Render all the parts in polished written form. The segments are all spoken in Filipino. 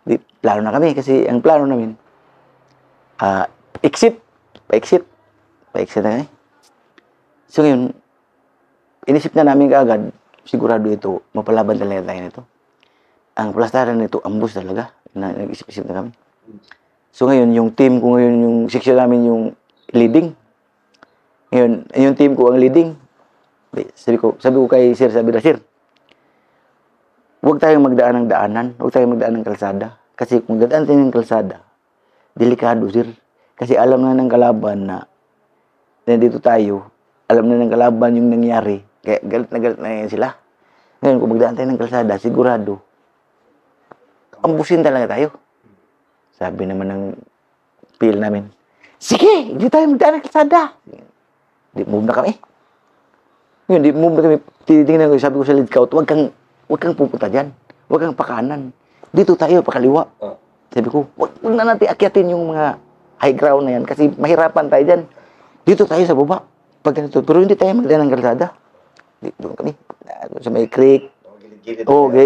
Di, plano na kami kasi ang plano namin, exit. Pa-exit na kami. So ngayon, inisip na namin kaagad, sigurado ito, mapalaban talaga tayo nito. Ang plastaran nito, ambus talaga. Nag-isip-isip na kami. So ngayon, yung team ko ngayon, yung section namin yung leading. Ngayon, yung team ko ang leading. Sabi ko kay Sir, sabi na, Sir, huwag tayong magdaan ng daanan, huwag tayong magdaan ng kalsada. Kasi kung dadaan tayo ng kalsada, delikado, Sir. Kasi alam na ng kalaban na nandito tayo, alam na ng kalaban yung nangyari. Kaya galit na yan sila. Ngayon, kung magdaan tayo ng kalsada, sigurado, ambusin talaga tayo. Sabi naman ng PL namin, sige, hindi tayo magdaan ng kalsada. Di move na kami. Ngayon, di move na kami. Tinitingnan ko, sabi ko sa lead scout, huwag kang pupunta dyan. Huwag kang pakanan. Dito tayo, pakaliwa. Sabi ko, huwag na natin akyatin yung mga high ground na yan kasi mahirapan tayo dyan. Dito tayo sa baba. Pag ganito, pero hindi tayo magdaan ng kalsada. Doon kami. Sa may creek.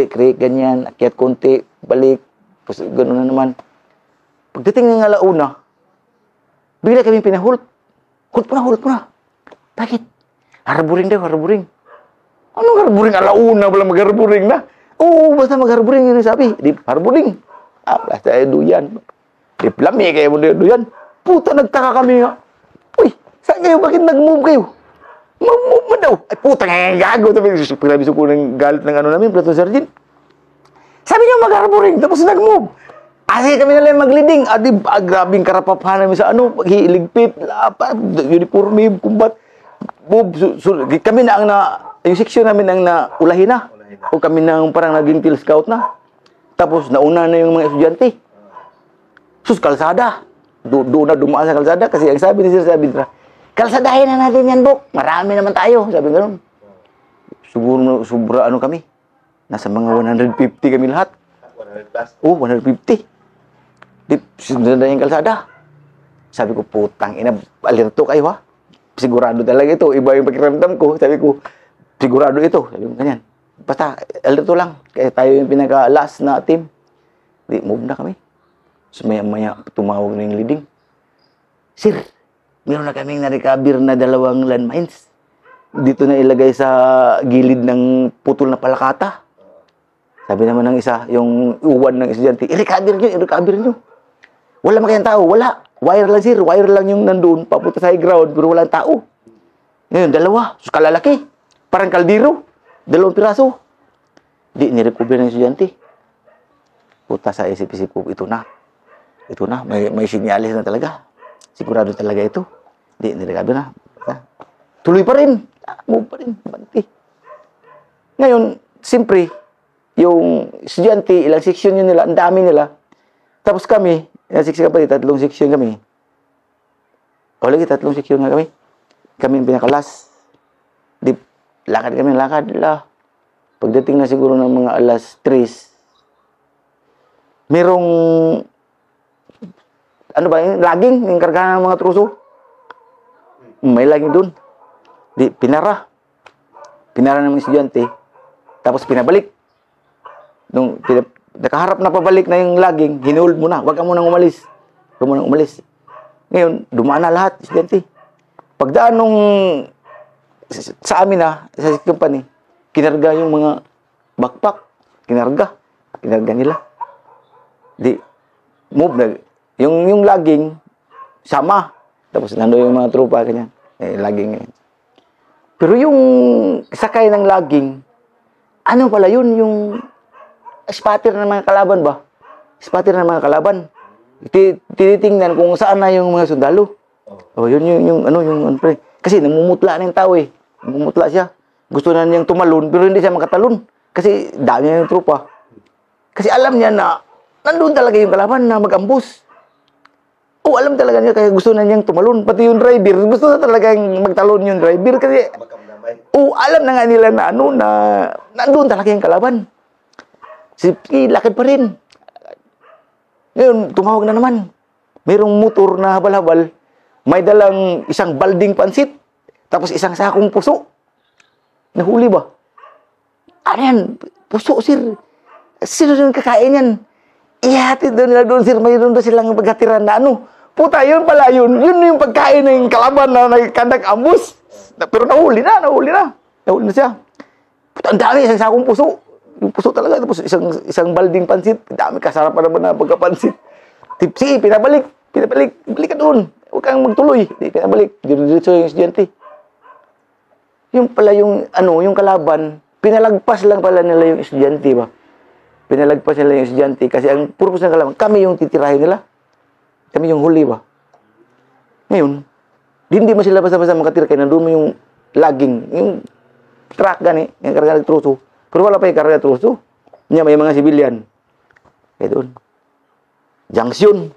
Creek, ganyan. Akyat konti, balik. Tapos gano'n na naman. Pagdating ng alauna, bigla kami pinahult. Halt mo na. Bakit? Harboring daw, harboring. Anong harboring? Alauna pala mag-harboring na. Oo, basta mag-harboring yun sabi. Di, harboring. Basta duyan. Di, plami kayo mo duyan. Puta, nagtaka kami nga. Uy, saan kayo? Bakit nag-move kayo? Mag-move mo daw. Ay, puta nga gago. Paglabiso ko ng galit ng ano namin, Plato Sergeant. Sabi niyo mag-harboring, tapos nag-move. Kasi kami na lang mag-leading. Grabing karapapahan namin sa ano, paghiligpit, lapad, uniforme, kumbat. Kami na yung section namin ang naulahin na. O kami na parang naging field scout na. Tapos nauna na yung mga estudyante. Sus, kalsada. Doon na dumaan sa kalsada kasi ang sabi ni Sir, kalsadahin na natin yan, Bok. Marami naman tayo. Sabi gano'n. Siguro, sobra ano kami. Nasa mga 150 kami lahat. 100 plus? Oo, 150. Sundan na yung kalsada. Sabi ko, putang ina, alerto kayo ha. Sigurado talaga ito. Iba yung pakiramdam ko. Sabi ko, sigurado ito. Sabi ko, ganyan. Basta, alerto lang. Kaya tayo yung pinaka-last na team. Di, move na kami. So, maya tumawag na yung leading. Sir, meron na kaming na-recover na 2 landmines. Dito na ilagay sa gilid ng putol na palakata. Sabi naman ng isa, yung uwan ng estudyante, i-recover nyo. Wala makayang tao, wala. Wire lang, sir. Wire lang yung nandun, papunta sa high ground, pero walang tao. Ngayon, 2. So, kalalaki. Parang kaldero. 2 piraso. Di, nirecover ng estudyante. Puta sa isip-isip ko, ito na. May sinyalis na talaga. Sigurado talaga ito. Di, nirecover na. Tuloy pa rin. Move pa rin. Banti. Ngayon, siyempre, yung estudyante, ilang section yun nila, ang dami nila. Tapos kami, section kapatid, 3 section kami. O lagi, 3 section nga kami. Kami yung pinakalas. Di, lakad. Pagdating na siguro ng mga alas 3, merong, ano ba yun, laging, yung kargahan ng mga truso. May laging dun. Di, pinara ng mga estudyante. Tapos pinabalik. Nung nakaharap na pabalik na yung laging, hinuhold mo na. Huwag ka munang umalis. Ngayon, dumaan na lahat, estudyante. Pagdaan nung sa amin na, sa company, kinarga yung mga backpack. Kinarga nila. Di, move na. Yung laging, sama. Tapos nandun yung mga tropa, ganyan. Laging ganyan. Pero yung sakay ng laging, ano pala yun, yung spotter ng mga kalaban ba? Spotter ng mga kalaban. Tinitingnan kung saan na yung mga sundalo. Yun yung pre. Kasi namumutla na yung tao eh. Namumutla siya. Gusto na niyang tumalon, pero hindi siya makatalon. Kasi dami niya yung tropa. Kasi alam niya na nandun talaga yung kalaban na mag-ambus. Alam talaga niya, kaya gusto na niyang tumalon. Pati yung driver, gusto na talaga magtalon yung driver. Kasi, alam na nga nila na nandun talaga yung kalaban. Sige, lakad pa rin. Ngayon, tumawag na naman. Mayroong motor na habal-habal. May dalang isang balding pansit. Tapos isang sakong puso. Nahuli ba? Ano yan? Puso, sir. Sino yung kakain yan? ihatid doon nila doon, sir. Mayroon doon silang paghatiran na ano. Puta, yun pala yun. Yun yung pagkain ng kalaban na nagkandak ambus. Pero nahuli na. Nahuli na siya. Puta, ang dami, isang sakong puso. Yung puso talaga. Tapos isang balding pansit. Ang dami, kasarap pa naman na pagkapansit. Tipsi, pinabalik. Balik ka doon. Huwag kang magtuloy. Di, pinabalik. Diretso yung estudyante. Yung pala yung, yung kalaban, pinalagpas lang pala nila yung estudyante ba? Pinalagpas nila yung estudyante kasi ang purpose ng kalaban, kami yung titirahin nila. Kami yung huli ba? Ngayon, hindi mo sila basta-basta makatira kaya nandun mo yung lagging, yung truck gani, yung karga ng truso. Pero wala pa yung karga ng truso. May mga sibilyan. Kaya doon. Junction.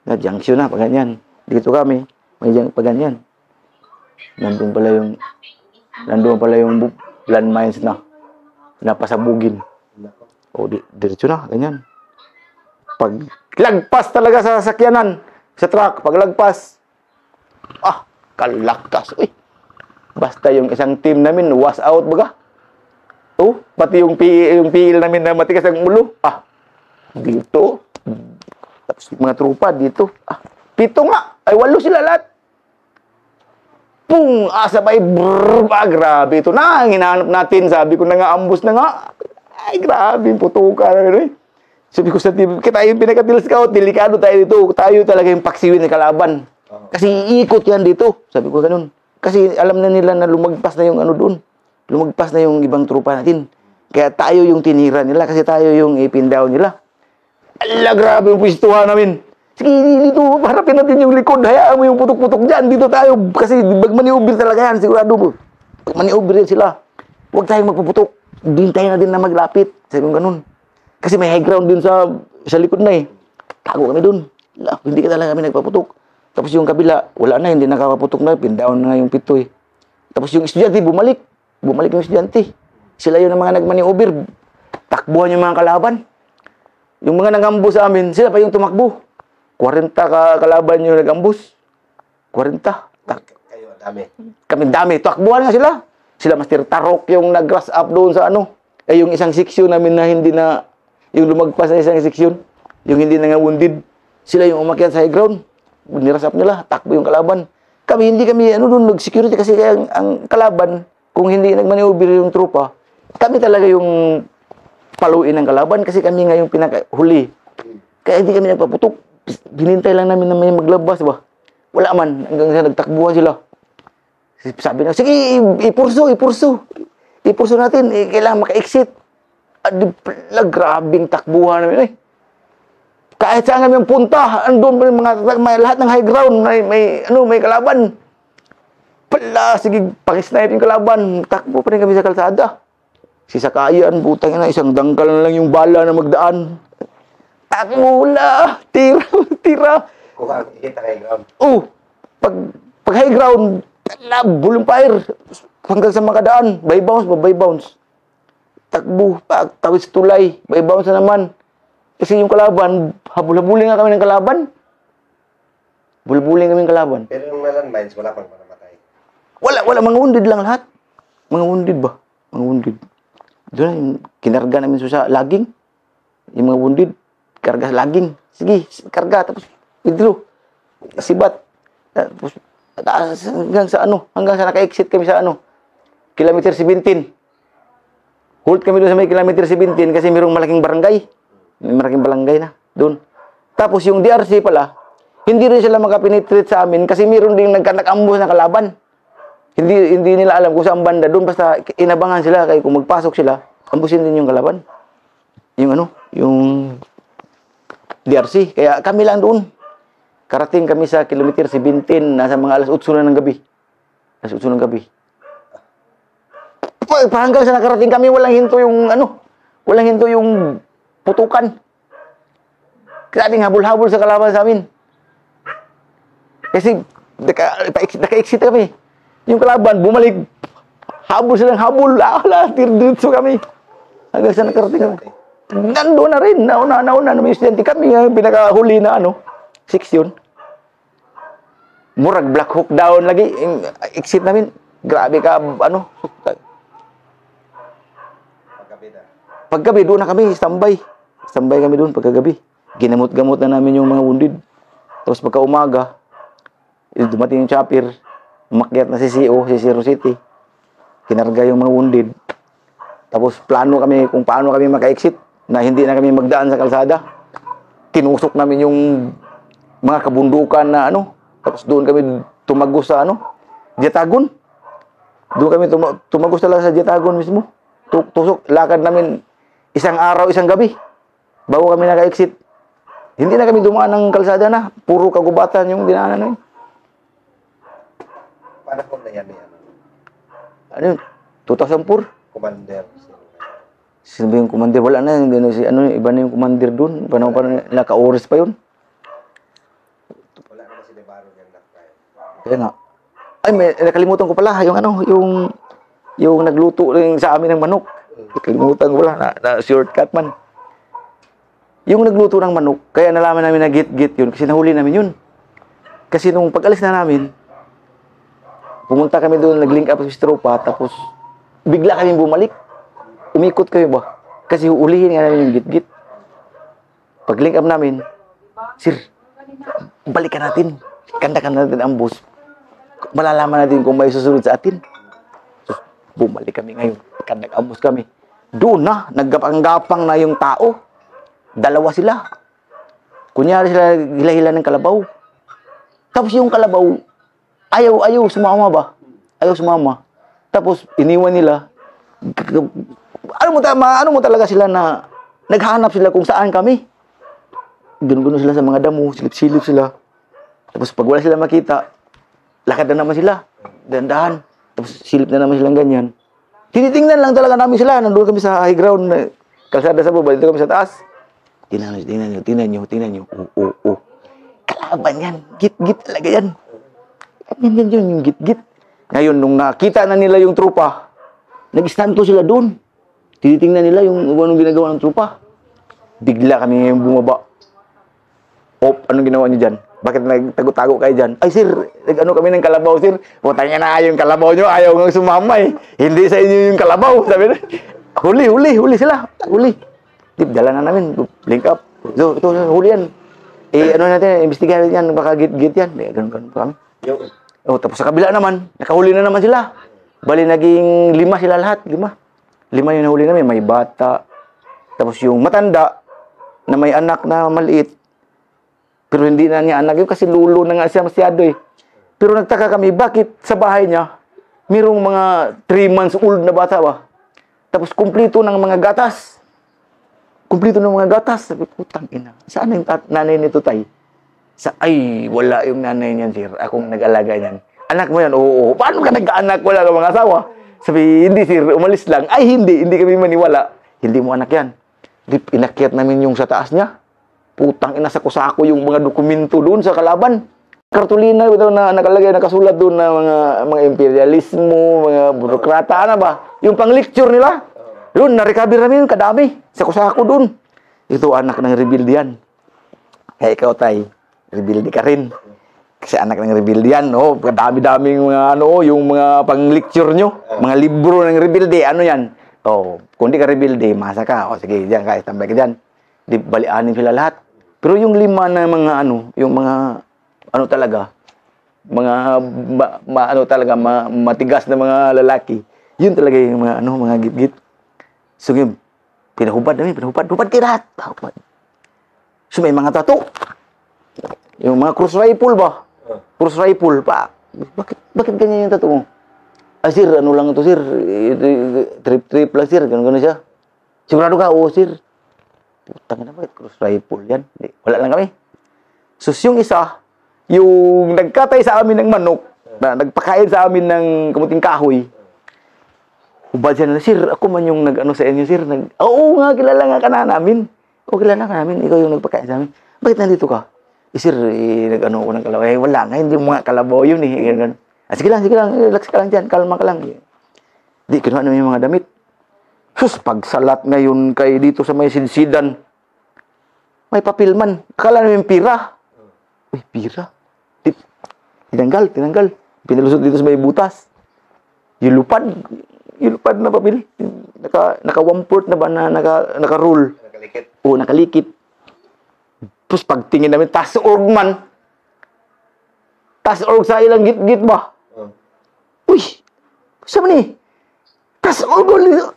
Junction na, paganyan. Dito kami, may paganyan. Nandun pala yung landmines na napasabugin. O, diretso na, ganyan. Pag lagpas talaga sa sasakyanan, sa truck, paglagpas, kalakas. Uy, basta yung isang team namin, was out baga. Pati yung PL namin na matigas ang ulo. Dito. Tapos mga trupa dito. 7 nga. Ay, 8 sila lahat. Pung! Sabay, grabe ito na. Ang hinahanap natin. Sabi ko na nga, ambus na nga. Ay, grabe, putuka na. Sabi ko sa team, tayo yung pinaka-Till Scout, delikado tayo dito. Tayo talaga yung paksiwin ng kalaban. Kasi iikot yan dito. Sabi ko ganun. Kasi alam na nila na lumagpas na yung doon. Lumagpas na yung ibang trupa natin. Kaya tayo yung tinira nila kasi tayo yung ipindown nila. Ala, grabe yung pwistuhan namin. Sige, dito, harapin natin yung likod. Hayaan mo yung putok-putok dyan. Dito tayo. Kasi mag-maneuver talaga yan. Sigurado mo. Maneuver yan sila. Huwag tayong magpuputok. Dintayin na din na maglapit. Sabi ko ganun. Kasi may high ground din sa likod na eh. Tago kami dun. Hindi ka talaga kami nagpaputok. Tapos yung kabila, wala na, hindi nakapaputok na. Pindown na yung pito eh. Tapos yung estudyante, bumalik. Bumalik yung estudyante. Sila yun ang mga nagmaneuver. Takbuhan yung mga kalaban. Yung mga nag-ambo sa amin, sila pa yung tumakbo. 40 kalaban yung nag-ambus. 40. Kayo, dami. Kami dami. Takbuhan nga sila. Sila Master Tarok yung nag-grass up doon sa yung isang seksyon namin na hindi na, yung lumagpas na isang seksyon, yung hindi na nga wounded. Sila yung umakyat sa high ground. Niras up nila. Takbo yung kalaban. Hindi kami, doon, nag-security kasi ang kalaban, kung hindi nagmaneuver yung trupa, kami talaga yung paluin ng kalaban kasi kami nga yung pinakahuli. Kaya hindi kami nagpaputok. Hinintay lang namin na may maglabas ba. Wala man. Hanggang sa nagtakbuhan sila. Sabi na, sige, ipurso. Ipurso natin. Kailangan maka-exit. Grabing takbuhan namin eh. Kahit saan kami punta, andun may lahat ng high ground, may kalaban. Sige, pang-snipe yung kalaban. Takbo pa rin kami sa kalsada. Sisakayan, butang na, isang dangkal na lang yung bala na magdaan. Takmula! Tira! Kung kita high ground. Pag high ground, bulong fire. Hanggang sa makadaan, by bounce. Takbo, tawid sa tulay, by bounce na naman. Kasi yung kalaban, habul-habulin nga kami ng kalaban. Bulbuling kami ng kalaban. Pero yung landmines, wala pang manamatay. Wala, mga wounded lang lahat. Mga wounded ba? Mga wounded. Doon yung kinarga namin sa lagging. Yung mga wounded, karga sa lagging. Sige, karga, tapos withdraw. Sibat. Tapos, hanggang sa naka-exit kami sa kilometer 17. Hold kami doon sa may kilometer 17 kasi mayroong malaking barangay. May malaking barangay na doon. Tapos yung DRC pala, hindi rin sila makapenetrate sa amin kasi mayroon ding nagkanak-ambush na kalaban. Hindi nila alam kung saan banda doon. Basta inabangan sila kaya kung magpasok sila, ambusin din yung kalaban. Yung DRC. Kaya kami lang doon. Karating kami sa kilometer 17, nasa mga alas 8 na ng gabi. Alas 8 ng gabi. Hanggang sa nakarating kami, walang hinto yung putukan. Kasi habol-habol sa kalaban sa amin. Kasi naka-exit kami. Yung kalaban, bumalik. Habol silang habol. Tirdiritso kami. Hanggang sa nakarating kami. Nandoon na rin. Nauna na may estudyante kami. Pinakahuli na seksyon. Murag Black Hawk down lagi. Exit namin. Grabe ka, Paggabi na. Paggabi, doon na kami, standby. Standby kami doon pagkagabi. Ginamot-gamot na namin yung mga wounded. Tapos pagka umaga, dumating yung chopper, umakyat na si CO, si Zero City. Kinarga yung mga wounded. Tapos plano kami kung paano kami maka-exit na hindi na kami magdaan sa kalsada. Tinusok namin yung mga kabundukan na ano. Tapos doon kami tumagos sa ano, Jatagon. Doon kami tumagos talaga sa Jatagon mismo. Tusok, lakad namin isang araw, isang gabi. Bago kami naka-exit. Hindi na kami dumaan ng kalsada na. Puro kagubatan yung dinaanan namin. Paano po na yan? Ano yun? 2004? Commander. Sino ba yung commander? Wala na. Iba na yung commander doon. Panahon pa na naka-oras pa yun. Wala naman si Navarro niyang nakaya. Kaya nga. Ay, nakalimutan ko pala. Yung ano, yung nagluto rin sa amin ng manok. Nakalimutan ko pala. Na shortcut man. Yung nagluto ng manok, kaya nalaman namin na git-git yun kasi nahuli namin yun. Kasi nung pag-alis na namin, pumunta kami doon, nag-link up sa tropa, tapos bigla kami bumalik. Umikot kami ba? Kasi ulihin nga namin yung git-git. Pag-link up namin, sir, balikan natin. Kandakan natin ang bus. Malalaman natin kung may susunod sa atin. So, bumalik kami ngayon. Kandak-ambos kami. Doon na, naggapang-gapang na yung tao. Dalawa sila. Kunyari sila hila-hila ng kalabaw. Tapos yung kalabaw, ayaw sumama ba? Ayaw sumama. Tapos iniwan nila. Ano mo talaga sila na naghahanap sila kung saan kami. Guno-guno sila sa mga damo, silip-silip sila. Tapos pag wala sila makita, lakad na naman sila. Dandahan. Tapos silip na naman silang ganyan. Tinitingnan lang talaga namin sila. Nandun kami sa high ground. Kalsada sa baba. Dito kami sa taas. Tingnan nyo. Oo. Kalaban yan. Git-git talaga yan. Yan yung git-git. Ngayon, nung nakita na nila yung trupa, nag-stand sila doon. Tinitingnan nila yung anong ginagawa ng trupa. Bigla kami ngayon bumaba. Anong ginawa nyo dyan? Bakit nagtago-tago kayo dyan? Ay, sir, nag-ano kami ng kalabaw, sir. Putang na yung kalabaw nyo. Ayaw nga sumama eh. Hindi sa inyo yung kalabaw. Sabi na, huli sila. Huli. Dala na namin, link up. So, ito, huli yan. Ano natin, investigahan yan, baka git-git yan. Ganun pa kami. Tapos sa kabila naman, nakahuli na naman sila. Bali, naging 5 sila lahat, 5. 5 yung nahuli namin, may bata. Tapos yung matanda, na may anak na maliit. Pero hindi na niya anak yun, kasi lulo na nga siya masyado eh. Pero nagtaka kami, bakit sa bahay niya, mayroong mga 3 months old na bata ba? Tapos kumplito ng mga gatas. Sabi, putang ina. Saan yung nanay nito, tay? Ay, wala yung nanay niyan, sir. Akong nag-alaga niyan. Anak mo yan? Oo. Paano ka nag-anak? Wala ka mga asawa? Sabi, hindi, sir. Umalis lang. Ay, hindi kami maniwala. Hindi mo anak yan. Inakyat namin yung sa taas niya. Putang ina, sako-sako yung mga dokumento doon sa kalaban. Kartulina ito na nakalagay, nakasulat doon na mga imperialismo, mga burokrata, ano ba? Yung pang-lecture nila. Doon, na-recover namin yung kadami. Sako-sako doon. Ito, anak ng rebelde yan. Kaya ikaw, tay, rebelde ka rin. Kasi anak ng rebelde yan, no? Kadami-daming mga, yung mga pang-lecture nyo. Mga libro ng rebelde, ano yan? Kung di ka rebelde, masa ka. Sige, diyan ka, tambay ka dyan. Di, balianin sila lahat. Pero yung 5 na mga, yung mga, talaga, mga, matigas na mga lalaki, yun talaga yung mga, mga git-git. So, yun, pinahubad namin, hubad kayo lahat. So, may mga tato. Yung mga cross rifle ba? Cross rifle pa. Bakit ganyan yung tato mo? Sir, ano lang ito, sir? Trip lang, sir. Ganun siya. Sigurado ka? Oo, sir. Putang na, bakit cross rifle yan? Wala lang kami. So, yung isa, yung nagkatay sa amin ng manok, na nagpakain sa amin ng kamuting kahoy, hubad siya na, sir, ako man yung nag-ano sa inyo, sir. Oo nga, kilala nga ka na namin. Kilala ka namin. Ikaw yung nagpakain sa amin. Bakit nandito ka? Sir, nag-ano ko ng kalabaw. Wala nga, hindi mga kalabaw yun eh. Sige lang, relax ka lang dyan, kalma ka lang. Di, kinuha namin yung mga damit. Sus, pagsalat ngayon kay dito sa may sinsidan, may papilman. Akala namin pira. Uy, pira. Tinanggal. Pinalusot dito sa may butas. Yung lupad na papel. Naka 1/4 na ba na naka-roll. Nakalikit. Oo, nakalikit. Tapos pagtingin namin, tas org man. Tas org sa ilang git-git ba? Oh. Uy! Saan ni? Tas org ulit.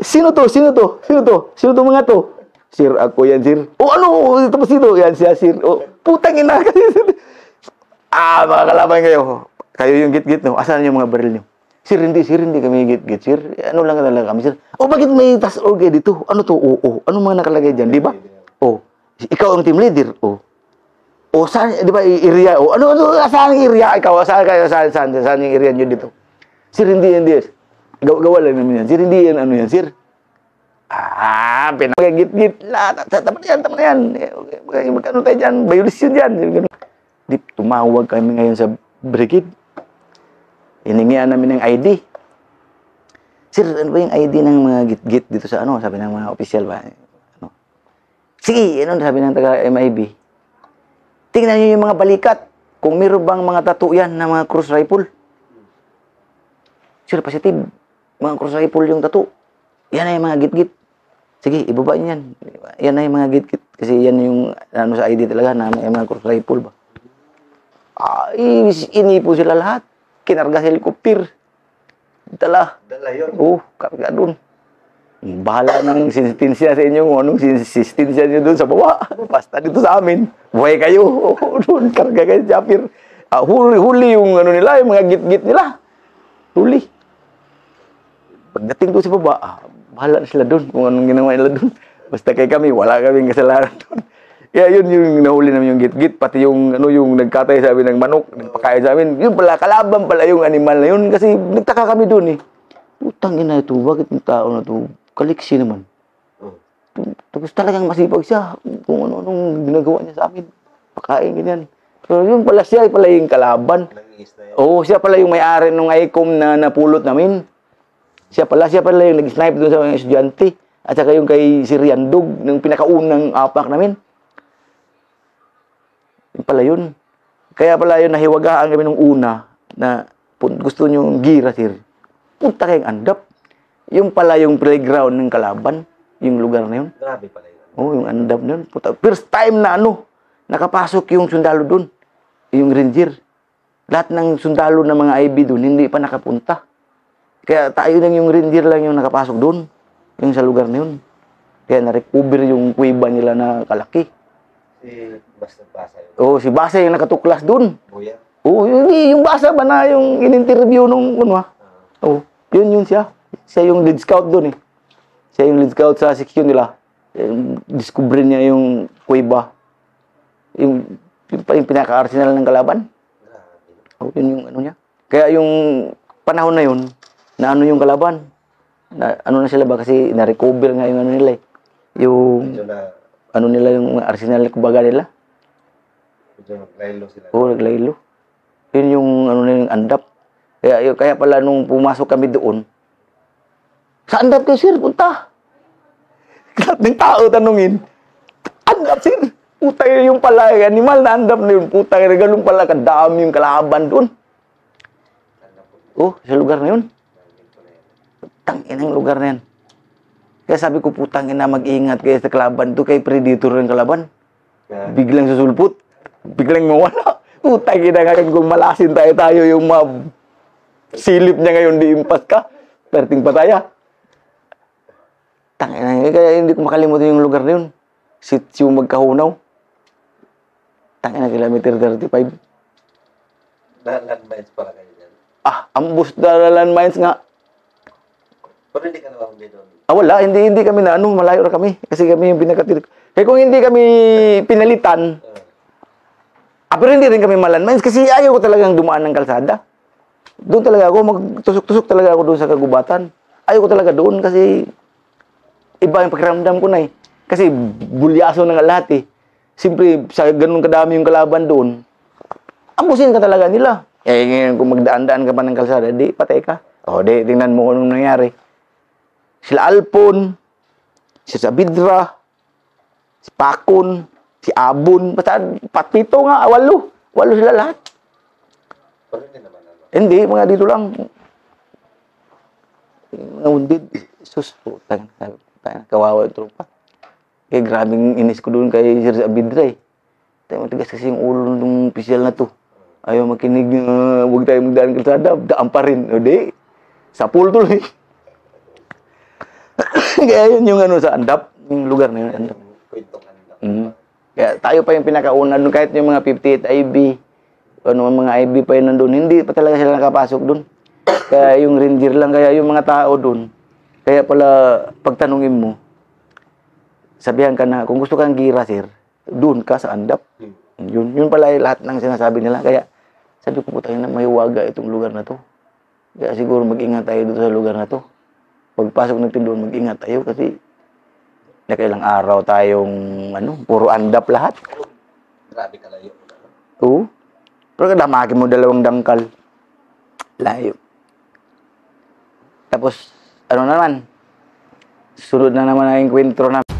Sino to? Sino to? Sino to? Sino to mga to? Sir, ako yan, sir. Oh, ano? Tapos sino? Yan siya, sir. Oh, putang ina. Mga kalaban kayo. Kayo yung git-git, no? Asan yung mga baril nyo? Sir, hindi kami git-git, sir. Ano lang talaga kami, sir. Oh, bakit may tas org dito? Ano to? Oo. Ano mga nakalagay dyan, di ba? Oh, ikaw ang team leader. Oh. Oh, saan, di ba, area? Oh, ano, saan ang area? Ikaw, saan kayo? Saan yung area nyo dito? Sir, hindi. Gawa lang namin yan. Sir, hindi yan, ano yan, sir. Pinagagit-git. Tama na yan. Magkano tayo dyan? Violation dyan. Di, tumawag kami ngayon sa brigade. Hiningian namin ng ID. Sir, ano ba yung ID ng mga git-git dito sa ano? Sabi ng mga opisyal ba? Ano? Sige, ano sabi ng taga-MIB? Tingnan nyo yung mga balikat. Kung meron bang mga tattoo yan na mga cross rifle. Sir, positive. Mga cross rifle yung tattoo. Yan na yung mga git-git. Sige, ibaba nyo yan. Yan na yung mga git-git. Kasi yan yung ano sa ID talaga na may mga cross rifle ba. Inipo sila lahat. Kinarga sa helicopter. Dala yun. Oo, karga doon. Bahala ng sisistensya sa inyo kung anong sisistensya nyo doon sa baba. Basta dito sa amin. Buhay kayo. Doon, karga kayo, Japir. Huli yung ano nila, yung mga git-git nila. Huli. Pagdating doon sa baba, bahala na sila doon kung anong ginawa nila doon. Basta kay kami, wala kaming kasalanan doon. Kaya yun yung nahuli namin yung git-git, pati yung ano yung nagkatay sa amin ng manok, nagpakain sa amin. Yun pala, kalaban pala yung animal na yun kasi nagtaka kami doon eh. Utang ina ito, bakit yung tao na ito? Kaliksi naman. Tapos talagang masipag siya kung ano-anong ginagawa niya sa amin. Pakain, ganyan. Pero yun pala siya, pala yung kalaban. Oo, siya pala yung may-ari ng ICOM na napulot namin. Siya pala yung nag-snipe doon sa mga estudyante. At saka yung kay Sir Yandog, ng pinakaunang apak namin. Yung pala yun. Kaya pala yun, nahiwagaan kami nung una na gusto nyo gira, sir. Punta kayong andap. Yung pala yung playground ng kalaban, yung lugar na yun. Grabe pala yun. Oo, yung andap na yun. First time na nakapasok yung sundalo doon. Yung ranger. Lahat ng sundalo ng mga IB doon, hindi pa nakapunta. Kaya tayo lang yung ranger lang yung nakapasok doon. Yung sa lugar na yun. Kaya na-recover yung kuiba nila na kalaki. Basta Basa yun. Oo, si Basa yung nakatuklas doon. Buya. Oo, yung Basa ba na yung in-interview nung ano ha? Oo, yun siya. Siya yung lead scout doon eh. Siya yung lead scout sa section nila. Discover niya yung kuiba. Yung pinaka-arsenal ng kalaban. Oo, yun yung ano niya. Kaya yung panahon na yun, na ano yung kalaban. Na, ano na sila ba kasi na-recover nga yung ano nila eh. Yung ano nila yung arsenal kumbaga nila. Medyo naglaylo sila. Oo, naglaylo. Yun yung ano na yung andap. Kaya pala nung pumasok kami doon, sa andap kayo, sir, punta. Lahat ng tao tanungin, andap, sir. Puta yung pala, animal na andap na yun. Puta, regalong pala, kadami yung kalaban doon. Oh, sa lugar na yun. Tangin ang lugar na yan. Kaya sabi ko, putang ina, mag-ingat kayo sa kalaban to, kay predator ng kalaban. Biglang susulput, biglang mawala. Putang ina ngayon, kung malasin tayo yung silip niya ngayon, di impas ka. Perting pataya. Tangin na, kaya hindi ko makalimutan yung lugar na yun. Sitio Magkahunaw. Tangin na, kilometer 35. Landmines pala kayo dyan. Ambus na landmines nga. Pero hindi ka naman doon. Wala. Hindi kami na malayo na kami. Kasi kami yung pinakatirik. Kaya kung hindi kami pinalitan, pero hindi rin kami malandmines kasi ayaw ko talagang dumaan ng kalsada. Doon talaga ako, magtusok-tusok talaga ako doon sa kagubatan. Ayaw ko talaga doon kasi iba yung pakiramdam ko na eh. Kasi bulyaso na nga lahat eh. Siyempre, sa ganun kadami yung kalaban doon, ambusin ka talaga nila. Ngayon kung magdaan-daan ka pa ng kalsada, di, patay ka. Tingnan mo kung anong nangyari. Sila Alpon, si Sabidra, si Pakon, si Abon, basta patpito nga, walo sila lahat. Pero hindi naman ano. Hindi, mga dito lang. Mga undid, sus, kawawa yung trupa. Kaya grabing inis ko doon kay Sir Abidra eh. Tayo matigas kasi yung ulo ng opisyal na to. Ayaw makinig na huwag tayo magdaan ng kalsada, daan pa rin. O di, sa pool tuloy. Kaya yun yung ano sa Andap, yung lugar na yun, Andap. Kwentong anak. Kaya tayo pa yung pinakauna doon, kahit yung mga 58 IB, ano mga IB pa yun nandun, hindi pa talaga sila nakapasok doon. Kaya yung ranger lang, kaya yung mga tao doon, kaya pala pagtanungin mo, sabihan ka na, kung gusto kang gira, sir, doon ka sa Andap. Yun pala yung lahat ng sinasabi nila. Kaya sabi ko po tayo na may waga itong lugar na to. Kaya siguro mag-ingat tayo dito sa lugar na to. Pagpasok natin doon, mag-ingat tayo kasi nakailang araw tayong puro Andap lahat. Grabe kalayo. Oo. Pero kadamakin mo 2 dangkal. Layo. Tapos, ano naman? Sunod na naman ang kwentro namin.